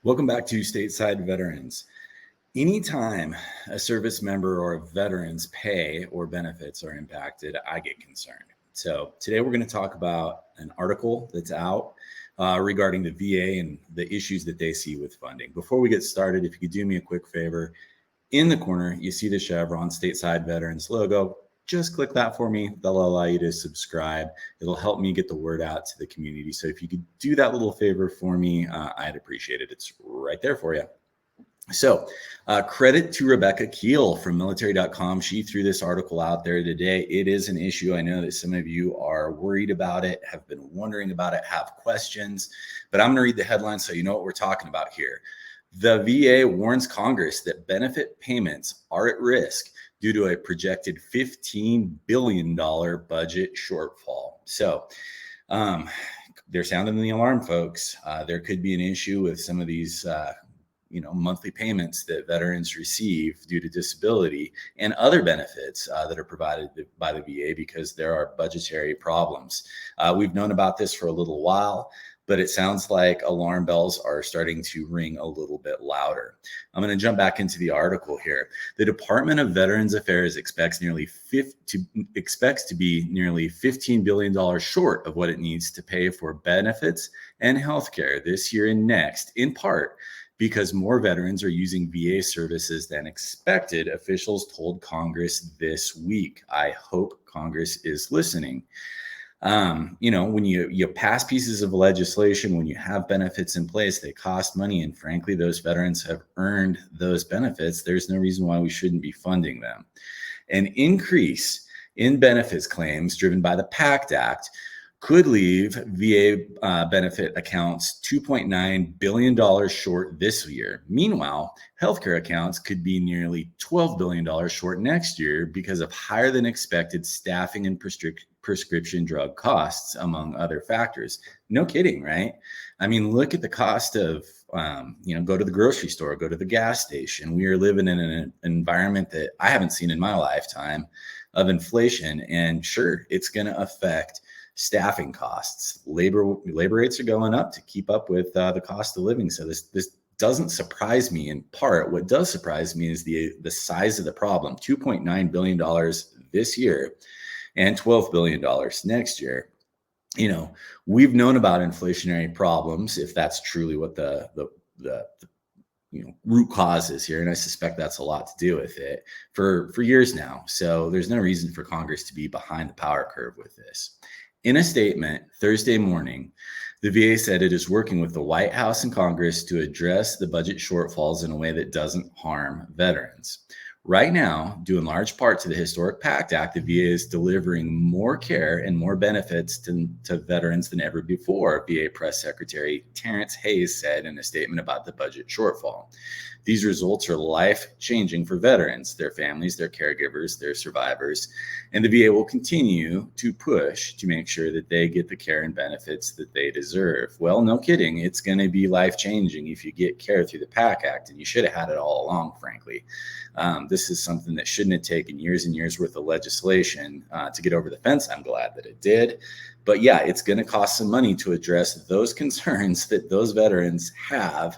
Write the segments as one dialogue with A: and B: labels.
A: Welcome back to Stateside Veterans. Anytime a service member or a veteran's pay or benefits are impacted, I get concerned. So today we're going to talk about an article that's out regarding the VA and the issues that they see with funding. Before we get started, if you could do me a quick favor, in the corner, you see the Chevron Stateside Veterans logo. Just click that for me. That'll allow you to subscribe. It'll help me get the word out to the community. So if you could do that little favor for me, I'd appreciate it. It's right there for you. So credit to Rebecca Keel from military.com. She threw this article out there today. It is an issue. I know that some of you are worried about it, have been wondering about it, have questions, but I'm going to read the headline so you know what we're talking about here. The VA warns Congress that benefit payments are at risk due to a projected $15 billion budget shortfall. So they're sounding the alarm, folks. There could be an issue with some of these monthly payments that veterans receive due to disability and other benefits that are provided by the VA because there are budgetary problems. We've known about this for a little while, but it sounds like alarm bells are starting to ring a little bit louder. I'm going to jump back into the article here. The Department of Veterans Affairs expects to be nearly $15 billion short of what it needs to pay for benefits and healthcare this year and next, in part because more veterans are using VA services than expected, officials told Congress this week. I hope Congress is listening. When you pass pieces of legislation, when you have benefits in place, they cost money. And frankly, those veterans have earned those benefits. There's no reason why we shouldn't be funding them. An increase in benefits claims driven by the PACT Act could leave VA benefit accounts $2.9 billion short this year. Meanwhile, healthcare accounts could be nearly $12 billion short next year because of higher than expected staffing and prescription drug costs, among other factors. No kidding, right? I mean, look at the cost of, go to the grocery store, go to the gas station. We are living in an environment that I haven't seen in my lifetime of inflation. And sure, it's going to affect staffing costs. Labor rates are going up to keep up with the cost of living. So this doesn't surprise me in part. What does surprise me is the size of the problem. $2.9 billion this year and $12 billion next year. We've known about inflationary problems, if that's truly what the root cause is here. And I suspect that's a lot to do with it for years now. So there's no reason for Congress to be behind the power curve with this. In a statement Thursday morning, the VA said it is working with the White House and Congress to address the budget shortfalls in a way that doesn't harm veterans. Right now, due in large part to the historic PACT Act, the VA is delivering more care and more benefits to veterans than ever before, VA Press Secretary Terrence Hayes said in a statement about the budget shortfall. These results are life-changing for veterans, their families, their caregivers, their survivors, and the VA will continue to push to make sure that they get the care and benefits that they deserve. Well, no kidding. It's going to be life-changing if you get care through the PACT Act, and you should have had it all along, frankly. This is something that shouldn't have taken years and years worth of legislation to get over the fence. I'm glad that it did. But yeah, it's going to cost some money to address those concerns that those veterans have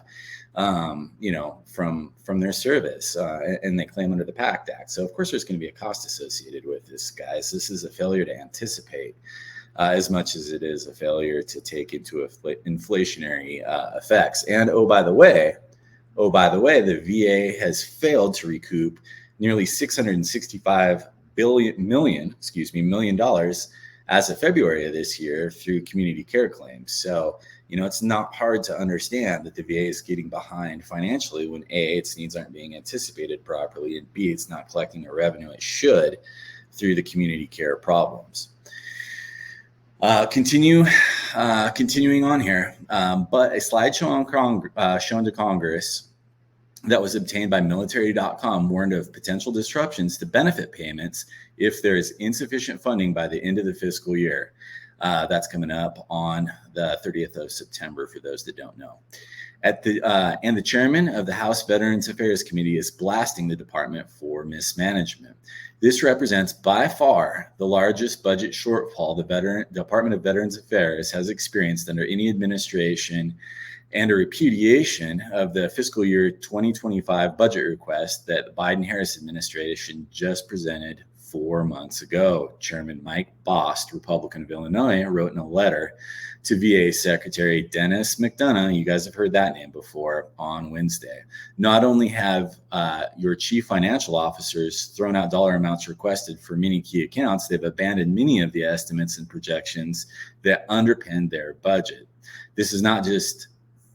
A: from their service, and they claim under the PACT Act. So of course there's going to be a cost associated with this, guys. This is a failure to anticipate as much as it is a failure to take into inflationary effects. And oh by the way, the VA has failed to recoup nearly $665 million as of February of this year through community care claims. So, it's not hard to understand that the VA is getting behind financially when A, its needs aren't being anticipated properly, and B, it's not collecting the revenue it should through the community care problems. Continuing on here, but a slideshow shown to Congress that was obtained by military.com warned of potential disruptions to benefit payments if there is insufficient funding by the end of the fiscal year. That's coming up on the 30th of September, for those that don't know. And the chairman of the House Veterans Affairs Committee is blasting the department for mismanagement. This represents by far the largest budget shortfall the Department of Veterans Affairs has experienced under any administration, and a repudiation of the fiscal year 2025 budget request that the Biden-Harris administration just presented 4 months ago. Chairman Mike Bost, Republican of Illinois, wrote in a letter to VA Secretary Dennis McDonough, you guys have heard that name before, on Wednesday. Not only have your chief financial officers thrown out dollar amounts requested for many key accounts, they've abandoned many of the estimates and projections that underpin their budget. This is not just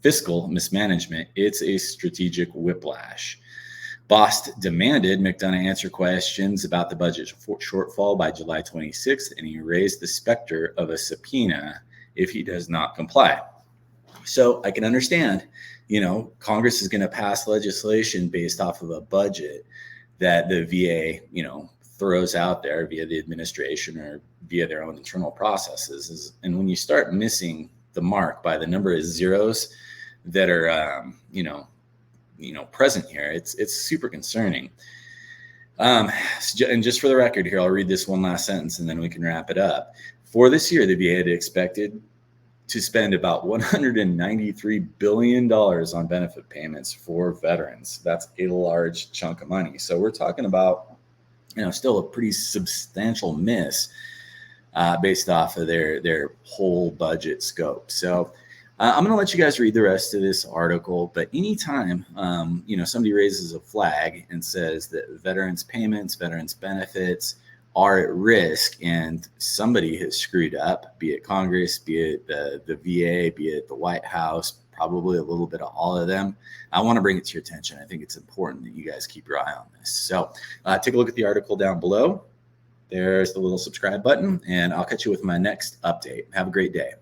A: fiscal mismanagement, it's a strategic whiplash. Bost demanded McDonough answer questions about the budget shortfall by July 26th, and he raised the specter of a subpoena if he does not comply. So I can understand, Congress is going to pass legislation based off of a budget that the VA, throws out there via the administration or via their own internal processes. And when you start missing the mark by the number of zeros that are, present here, it's super concerning. And just for the record here, I'll read this one last sentence and then we can wrap it up. For this year, the VA had expected to spend about $193 billion on benefit payments for veterans. That's a large chunk of money. So we're talking about, still a pretty substantial miss based off of their whole budget scope. So I'm going to let you guys read the rest of this article, but anytime, somebody raises a flag and says that veterans payments, veterans benefits are at risk and somebody has screwed up, be it Congress, be it the VA, be it the White House, probably a little bit of all of them, I want to bring it to your attention. I think it's important that you guys keep your eye on this. So take a look at the article down below. There's the little subscribe button, and I'll catch you with my next update. Have a great day.